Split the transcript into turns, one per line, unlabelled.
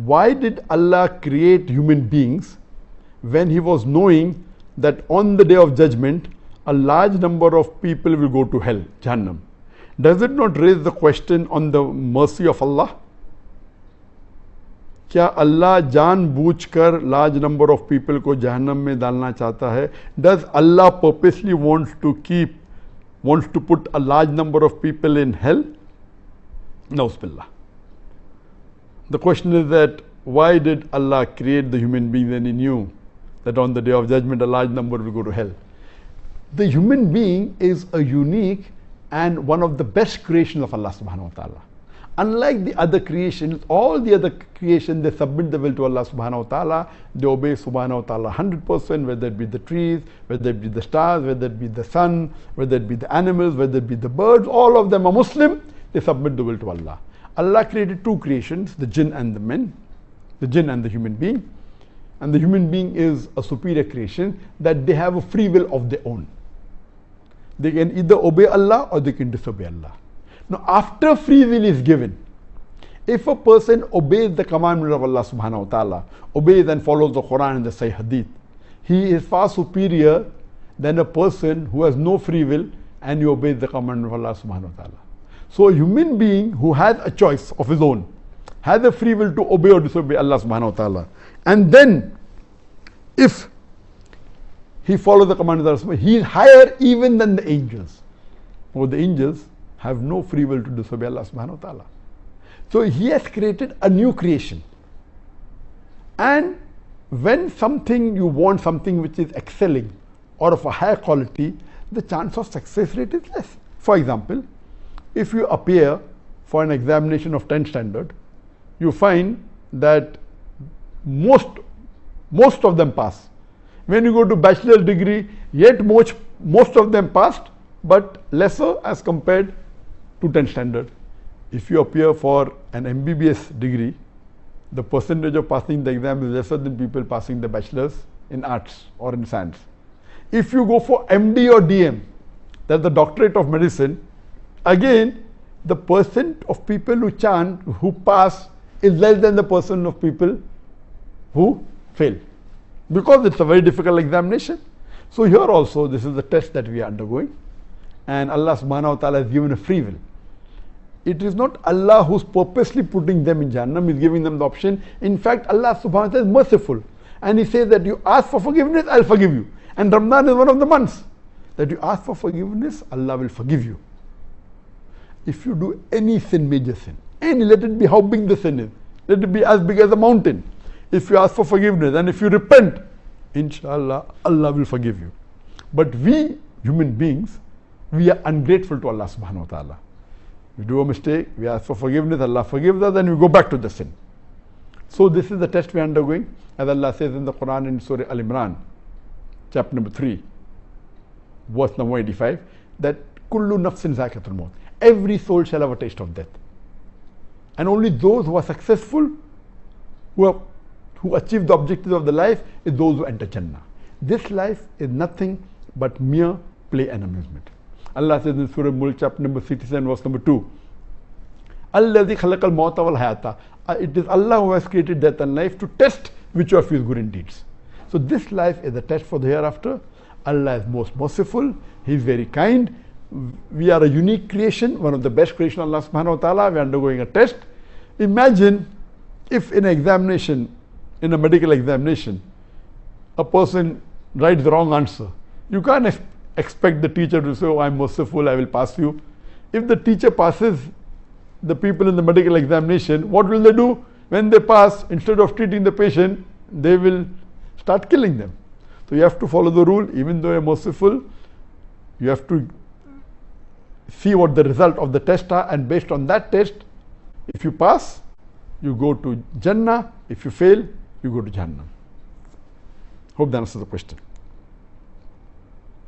why did Allah create human beings when He was knowing that on the day of judgment a large number of people will go to hell, Jahannam? Does it not raise the question on the mercy of Allah? क्या अल्लाह जानबूझकर large number of people को जहन्नम में डालना चाहता है? Does Allah purposely wants to put a large number of people in hell? Nausbillah. The question is that why did Allah create the human being when He knew that on the day of judgment a large number will go to hell? The human being is a unique and one of the best creations of Allah subhanahu wa ta'ala. Unlike the other creations, all the other creations, they submit the will to Allah subhanahu wa ta'ala. They obey subhanahu wa ta'ala 100%, whether it be the trees, whether it be the stars, whether it be the sun, whether it be the animals, whether it be the birds. All of them are Muslim. They submit the will to Allah. Allah created two creations, the jinn and the men, the jinn and the human being. And the human being is a superior creation that they have a free will of their own. They can either obey Allah or they can disobey Allah. Now, after free will is given, if a person obeys the commandment of Allah subhanahu wa ta'ala, obeys and follows the Quran and the Sahih Hadith, he is far superior than a person who has no free will and he obeys the commandment of Allah subhanahu wa ta'ala. So a human being who has a choice of his own, has a free will to obey or disobey Allah subhanahu wa ta'ala, and then if he follows the commandment of Allah, he is higher even than the angels. Or the angels have no free will to disobey Allah subhanahu wa ta'ala. So He has created a new creation. And when you want something which is excelling or of a higher quality, the chance of success rate is less. For example, if you appear for an examination of 10th standard, you find that most of them pass. When you go to bachelor's degree, yet most of them passed, but lesser as compared to 10th standard. If you appear for an MBBS degree, the percentage of passing the exam is lesser than people passing the bachelor's in arts or in science. If you go for MD or DM, that's the doctorate of medicine, again the percent of people who pass is less than the percent of people who fail, because it's a very difficult examination. So here also this is the test that we are undergoing, and Allah subhanahu wa ta'ala has given a free will. It is not Allah who's purposely putting them in Jahannam, He's giving them the option. In fact, Allah subhanahu wa ta'ala is merciful, and He says that you ask for forgiveness, I'll forgive you. And Ramadan is one of the months that you ask for forgiveness, Allah will forgive you. If you do any sin, major sin, let it be how big the sin is, let it be as big as a mountain. If you ask for forgiveness and if you repent, inshallah, Allah will forgive you. But we, human beings, we are ungrateful to Allah subhanahu wa ta'ala. We do a mistake, we ask for forgiveness, Allah forgives us, and we go back to the sin. So this is the test we are undergoing, as Allah says in the Quran in Surah Al-Imran, chapter number 3, verse number 85, that kullu nafsin zakatul maut. Every soul shall have a taste of death. And only those who are successful, who achieve the objectives of the life, is those who enter Jannah. This life is nothing but mere play and amusement. Allah says in Surah Mulk, chapter number 67, verse number 2, Alladhi khalaqal mawta wal hayata. It is Allah who has created death and life to test which of his good and deeds. So this life is a test for the hereafter. Allah is most merciful, He is very kind. We are a unique creation, one of the best creation of Allah subhanahu wa ta'ala. We are undergoing a test. Imagine if in an examination, in a medical examination, a person writes the wrong answer. You can't expect the teacher to say, oh, I'm merciful, I will pass you. If the teacher passes the people in the medical examination, what will they do? When they pass, instead of treating the patient, they will start killing them. So you have to follow the rule. Even though you're merciful, you have to see what the result of the test are, and based on that test, if you pass, you go to Jannah. If you fail, you go to Jahannam. Hope that answers the question.